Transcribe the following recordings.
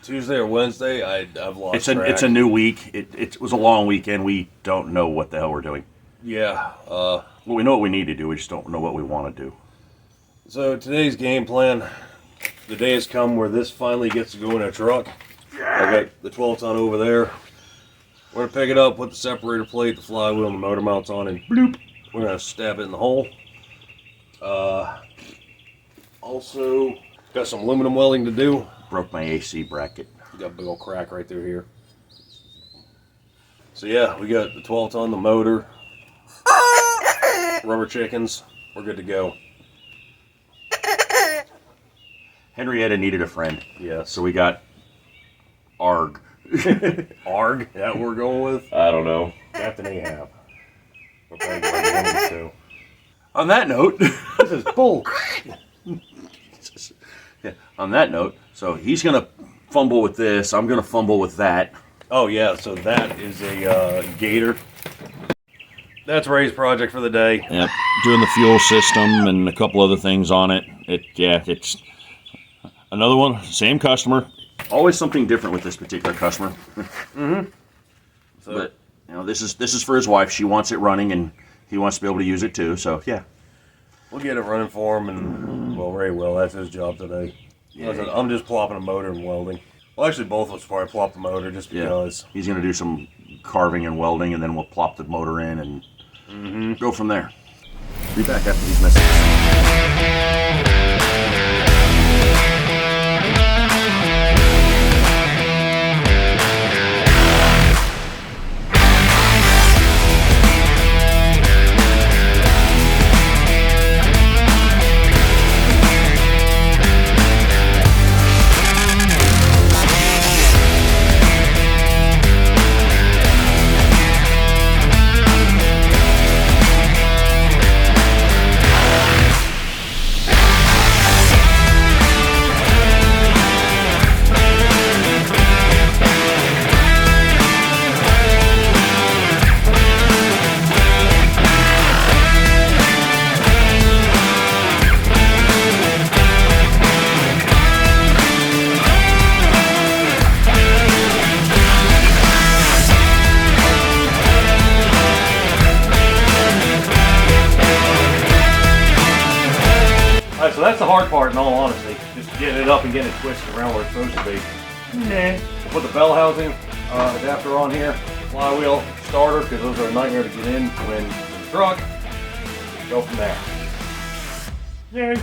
Tuesday or Wednesday. I've lost track. It's a new week. It was a long weekend. We don't know what the hell we're doing. Yeah. Well, we know what we need to do. We just don't know what we want to do. So today's game plan, the day has come where this finally gets to go in a truck. I got the 12-ton over there. We're going to pick it up, put the separator plate, the flywheel, and the motor mounts on, and bloop, we're going to stab it in the hole. Also, got some aluminum welding to do. Broke my AC bracket. Got a big old crack right through here. So yeah, we got the 12-ton, the motor, rubber chickens. We're good to go. Henrietta needed a friend. Yeah. So we got ARG. ARG? That what we're going with? I don't know. Captain Ahab. We're playing one of these two. On that note, This is bull. yeah, on that note, so he's gonna fumble with this. I'm gonna fumble with that. Oh yeah, so that is a gator. That's Ray's project for the day. Yep, doing the fuel system and a couple other things on it. It's another one, same customer. Always something different with this particular customer. So, But you know, this is for his wife. She wants it running, and he wants to be able to use it too. So yeah. we'll get it running for him, and well, Ray will. That's his job today. Yeah. Like I said, I'm just plopping a motor and welding. Well, actually, both of us probably plop the motor just because. He's gonna do some carving and welding, and then we'll plop the motor in and go from there. Be back after these messages. Alright, so that's the hard part in all honesty. Just getting it up and getting it twisted around where it's supposed to be. We'll put the bell housing adapter on here, flywheel, starter, because those are a nightmare to get in when in the truck. Go from there. Yay!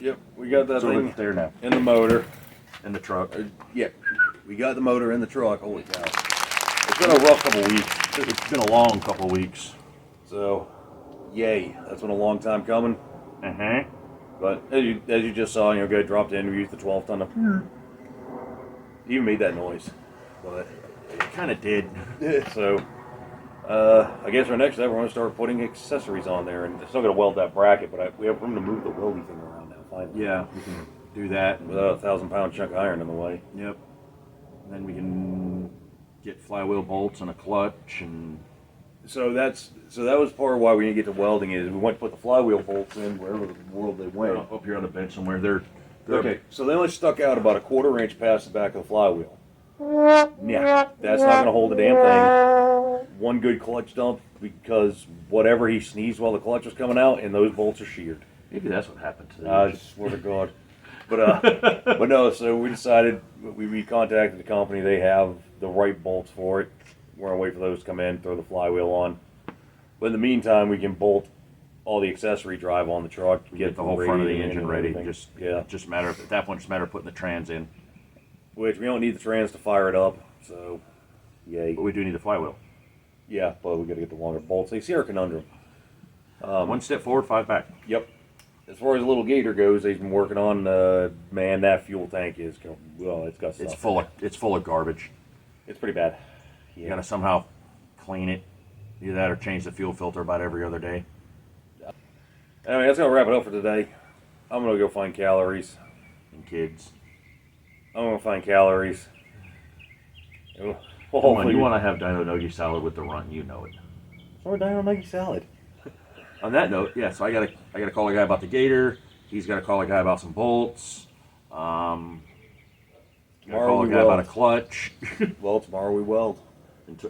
Yep, we got that It's over thing there now. in the motor. In the truck. Yeah, we got the motor in the truck. Holy cow. It's been a rough couple weeks. It's been a long couple weeks. So, yay. That's been a long time coming. But as you just saw, guy dropped in, we used the 12-ton. He even made that noise. But It kind of did. so, I guess our next step, we're going to start putting accessories on there. And still going to weld that bracket, but we have room to move the welding thing around now, finally. Yeah, we can do that. Without a 1,000-pound chunk of iron in the way. Yep. And then we can get flywheel bolts and a clutch and. So that was part of why we didn't get to welding is we went to put the flywheel bolts in wherever the world they went. Up here on the bench somewhere. They're Okay, so they only stuck out about a 1/4 inch past the back of the flywheel. Yeah, that's not going to hold a damn thing. One good clutch dump because whatever he sneezed while the clutch was coming out, and those bolts are sheared. Maybe that's what happened to them. I swear to God. But no, so we decided, we contacted the company. They have the right bolts for it. We're gonna wait for those to come in, throw the flywheel on. But in the meantime, we can bolt all the accessory drive on the truck, Get the whole front of the engine ready. Just Just matter at that point, just matter of putting the trans in. which we don't need the trans to fire it up, so yay. But we do need the flywheel. Yeah, but we got to get the longer bolts. So you see our conundrum. One step forward, 5 back. Yep. As far as the little gator goes, they've been working on. Man, that fuel tank is well, it's got stuff. It's full of garbage. It's pretty bad. Yeah. You got to somehow clean it. Either that or change the fuel filter about every other day. Anyway, that's gonna wrap it up for today. I'm gonna go find calories. And kids. I'm gonna find calories. Well, Come on, you want to have dino nugget salad with the runt, you know it. Or dino nugget salad. On that note, yeah, so I gotta call a guy about the gator. He's gotta call a guy about some bolts. Gotta call a guy about a clutch. Well, tomorrow we weld.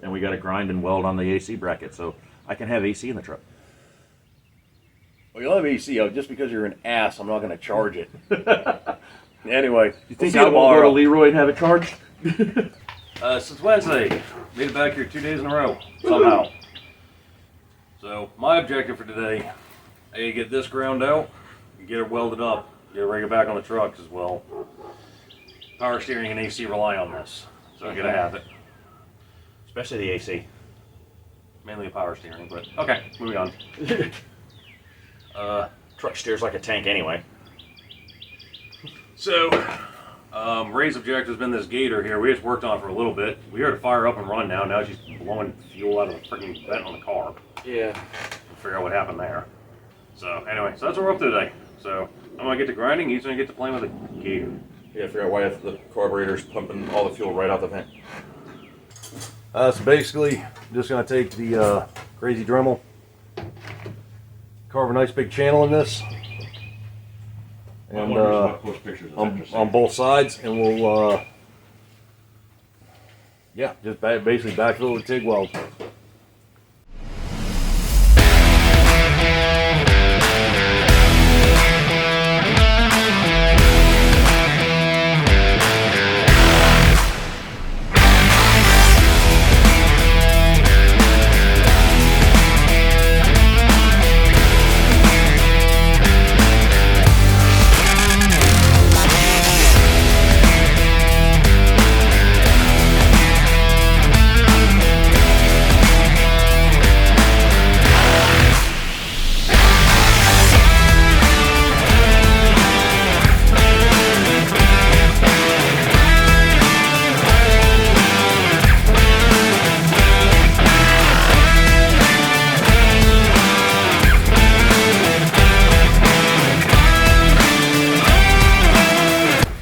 And we gotta grind and weld on the AC bracket, so I can have AC in the truck. Well, you'll have AC. Just because you're an ass, I'm not gonna charge it. Anyway, You think I won't go to Leroy and have it charged? Since Wednesday, made it back here 2 days in a row, somehow. So, my objective for today, A, get this ground out, and get it welded up, get it ready back on the trucks as well. Power steering and AC rely on this, so I gotta have it. Especially the AC. Mainly a power steering, but okay, moving on. Truck steers like a tank anyway. So, Ray's objective has been this gator here. We just worked on it for a little bit. We heard it fire up and run now. Now she's blowing fuel out of the freaking vent on the car. Yeah. We'll figure out what happened there. So, anyway, so that's what we're up to today. So, I'm going to get to grinding. He's going to get to playing with the gator. Yeah, figure out why the carburetor's pumping all the fuel right out the vent. So basically, just going to take the crazy Dremel, carve a nice big channel in this, and on both sides, and we'll yeah, just basically backfill with TIG weld.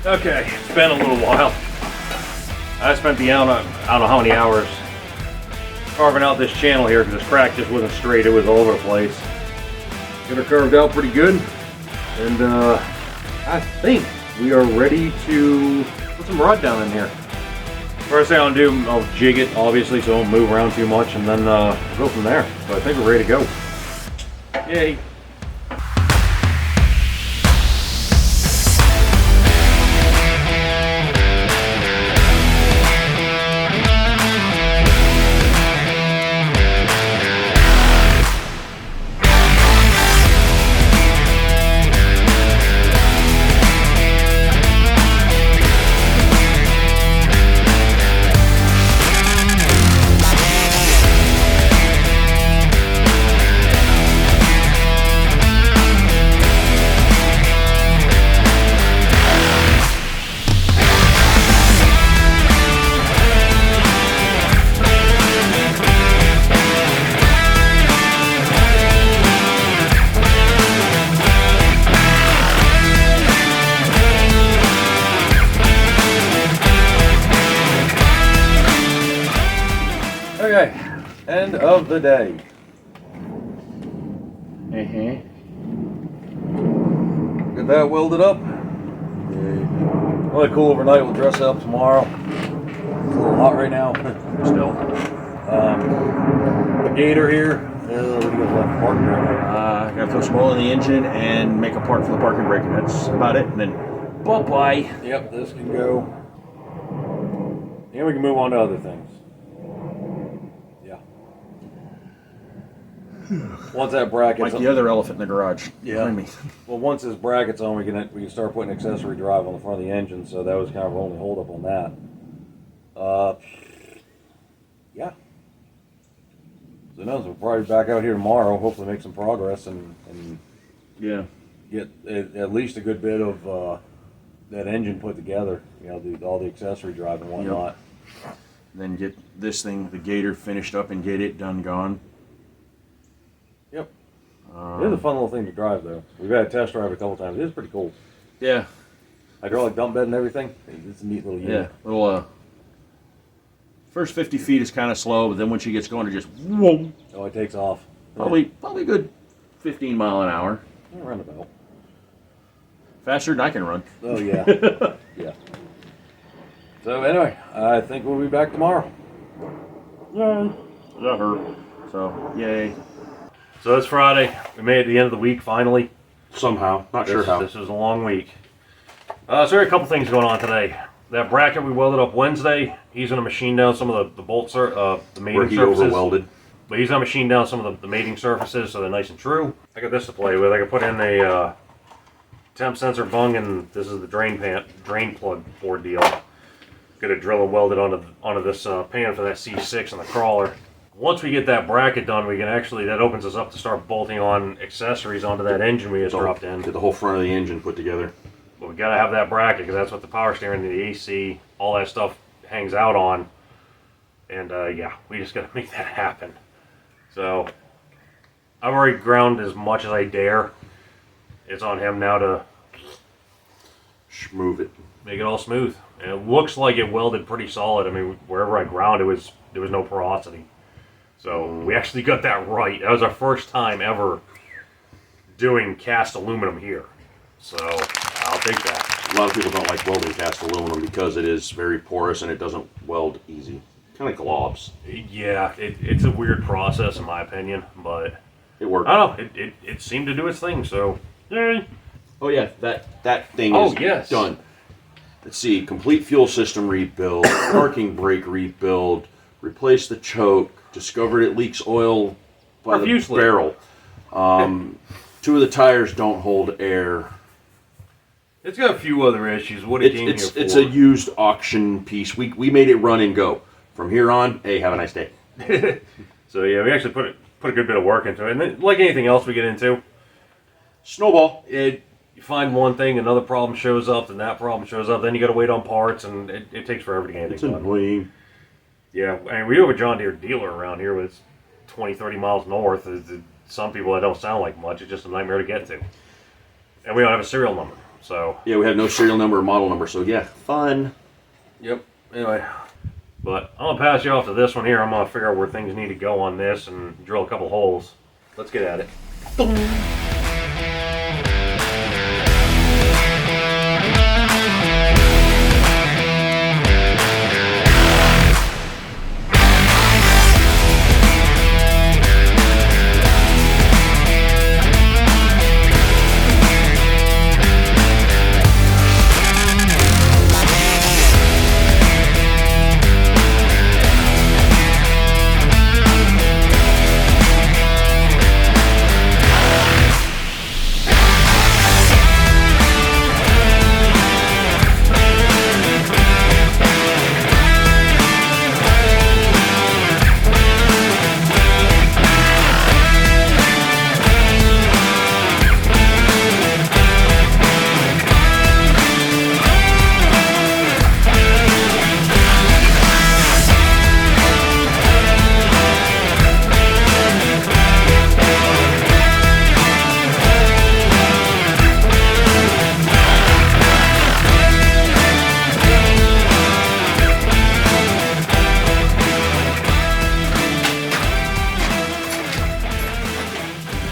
Okay, it's been a little while. I spent I don't know how many hours carving out this channel here because this crack just wasn't straight. It was all over the place. Got her carved out pretty good, and I think we are ready to put some rod down in here. First thing I'll do, I'll jig it obviously so it won't move around too much, and then we'll go from there. So I think we're ready to go. Yay! Okay, end of the day. Get that welded up. Really cool overnight. We'll dress it up tomorrow. It's a little hot right now. Still. The gator here. What do you got left? Parking brake. I gotta throw some oil in the engine and make a part for the parking brake, and that's about it. And then Bye-bye. Yep, this can go. And we can move on to other things. Yeah. Once that bracket's Like the other elephant in the garage. Yeah. Behind me. Well, once this bracket's on, we can start putting accessory drive on the front of the engine. So that was kind of our only hold up on that. Yeah. So no, so we'll probably be back out here tomorrow. Hopefully, make some progress and Yeah. get at least a good bit of that engine put together. You know, do all the accessory drive and whatnot. Yep. Then get this thing, the gator, finished up and get it done gone. Yep. It is a fun little thing to drive, though. We've had a test drive a couple times. It is pretty cool. Yeah. Hydraulic dump bed and everything. It's a neat little unit. Yeah. Little first 50 feet is kind of slow, but then when she gets going, it just whoa. Oh, it takes off. Probably a good 15 mile an hour. Yeah, roundabout. Faster than I can run. Oh yeah. Yeah. So anyway, I think we'll be back tomorrow. Yay. That hurt. So yay. So it's Friday. We made it to the end of the week finally. Somehow, not sure how. This was a long week. So there are a couple things going on today. That bracket we welded up Wednesday. He's going to machine down some of the bolts, the mating Where he surfaces. over welded. But he's going to machine down some of the mating surfaces so they're nice and true. I got this to play with. I can put in a temp sensor bung, and this is the drain plug ordeal. Get a drill and weld it onto this pan for that C6 and the crawler. Once we get that bracket done, we can actually, that opens us up to start bolting on accessories onto that engine we just dropped in. Get the whole front of the engine put together. But we gotta have that bracket because that's what the power steering, the AC, all that stuff hangs out on. And yeah, we just gotta make that happen. So I've already ground as much as I dare. It's on him now to Schmoove it. make it all smooth. And it looks like it welded pretty solid. I mean, wherever I ground, there was no porosity. So we actually got that right. That was our first time ever doing cast aluminum here. So I'll take that. A lot of people don't like welding cast aluminum because it is very porous and it doesn't weld easy. Kind of like globs. Yeah, it's a weird process in my opinion, but It worked. I don't know. It seemed to do its thing. So yay. Oh yeah, that thing is yes. done. Let's see, complete fuel system rebuild, parking brake rebuild, replace the choke, discovered it leaks oil by Profusely. the barrel. 2 of the tires don't hold air. It's got a few other issues. What it came here for. It's a used auction piece. We made it run and go. From here on, hey, have a nice day. So yeah, we actually put a good bit of work into it. And then, like anything else we get into, Snowball. you find one thing, another problem shows up, then that problem shows up, then you got to wait on parts, and it takes forever to get anything It's done. annoying. Yeah, I mean, we have a John Deere dealer around here, but it's 20, 30 miles north. Some people, that don't sound like much. It's just a nightmare to get to. And we don't have a serial number, so. Yeah, we have no serial number or model number, so yeah, fun. Yep. Anyway, but I'm going to pass you off to this one here. I'm going to figure out where things need to go on this and drill a couple holes. Let's get at it.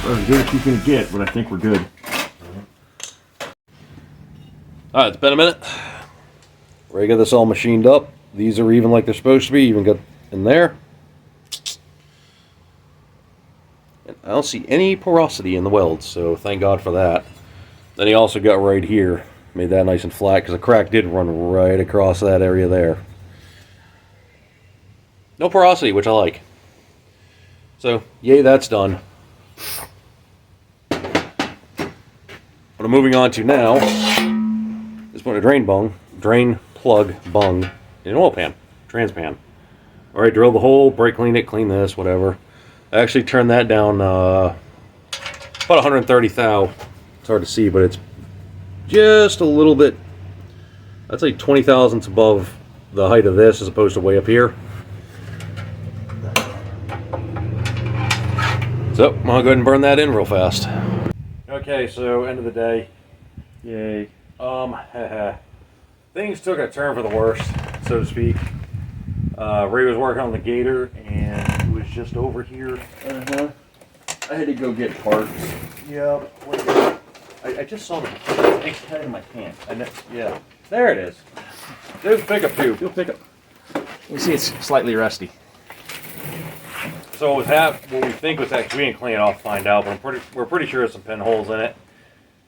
As good as you can get, but I think we're good. Alright, it's been a minute. Ready to get this all machined up. These are even like they're supposed to be, even got in there. And I don't see any porosity in the welds, so thank God for that. Then he also got right here. Made that nice and flat because the crack did run right across that area there. No porosity, which I like. So, yay, that's done. What I'm moving on to now is putting a drain plug bung in an oil pan, trans pan. Alright, drill the hole, brake clean it, clean this, whatever. I actually turned that down about 130 thou. It's hard to see, but it's just a little bit, I'd say 20 thousandths above the height of this as opposed to way up here. So, I'm gonna go ahead and burn that in real fast. Okay, so end of the day. Yay. Things took a turn for the worst, so to speak. Ray was working on the gator and it was just over here. I had to go get parts. Yep. I just saw the thing head in my pants. Yeah. There it is. There's pickup tube. You'll pick up. You see, it's slightly rusty. So what we think was actually, we didn't clean it off to find out, but we're pretty sure there's some pinholes in it.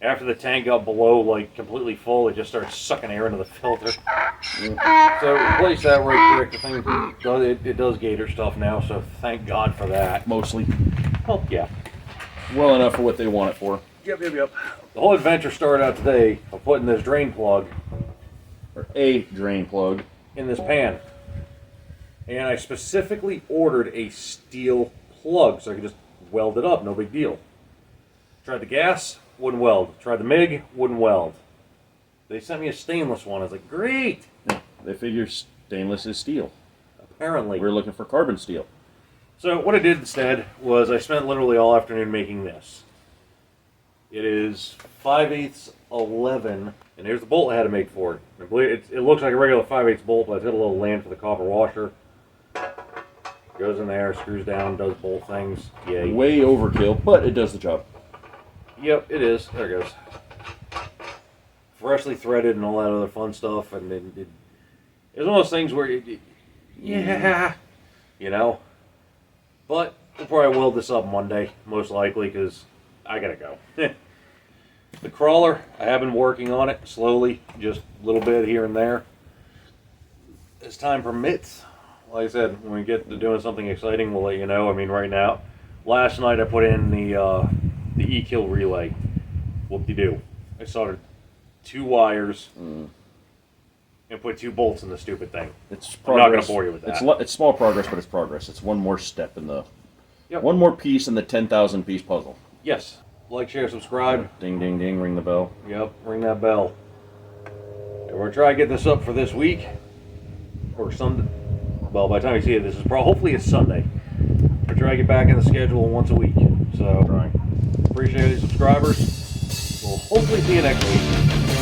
After the tank got below, like, completely full, it just started sucking air into the filter. So replace that right quick. The thing it does gator stuff now, so thank God for that. Mostly. Oh yeah. Well enough for what they want it for. Yep. The whole adventure started out today of putting this drain plug, Or a drain plug, in this pan. And I specifically ordered a steel plug so I could just weld it up, no big deal. Tried the gas, wouldn't weld. Tried the MIG, wouldn't weld. They sent me a stainless one. I was like, great! yeah, they figure stainless is steel. Apparently. We're looking for carbon steel. So what I did instead was I spent literally all afternoon making this. It is 5/8 11, and here's the bolt I had to make for it. I believe it looks like a regular 5/8 bolt, but it's got a little land for the copper washer. Goes in there, screws down, does bolt things. Yay. Way overkill, but it does the job. Yep, it is. There it goes. Freshly threaded and all that other fun stuff, and it's one of those things where yeah, you know. But we'll probably weld this up Monday, most likely, because I gotta go. The crawler, I have been working on it slowly, just a little bit here and there, as time permits. Like I said, when we get to doing something exciting, we'll let you know. I mean, right now, last night I put in the E-kill relay. Whoop-de-doo. I soldered 2 wires and put 2 bolts in the stupid thing. It's I'm not going to bore you with that. It's small progress, but it's progress. It's one more step in the, Yep. one more piece in the 10,000 piece puzzle. Yes. Like, share, subscribe. Ding, ding, ding, ring the bell. Yep, ring that bell. And we're going to try to get this up for this week. Or Sunday. Well, by the time you see it, this is hopefully it's Sunday. We're trying to get back in the schedule once a week. So, appreciate it, subscribers. We'll hopefully see you next week.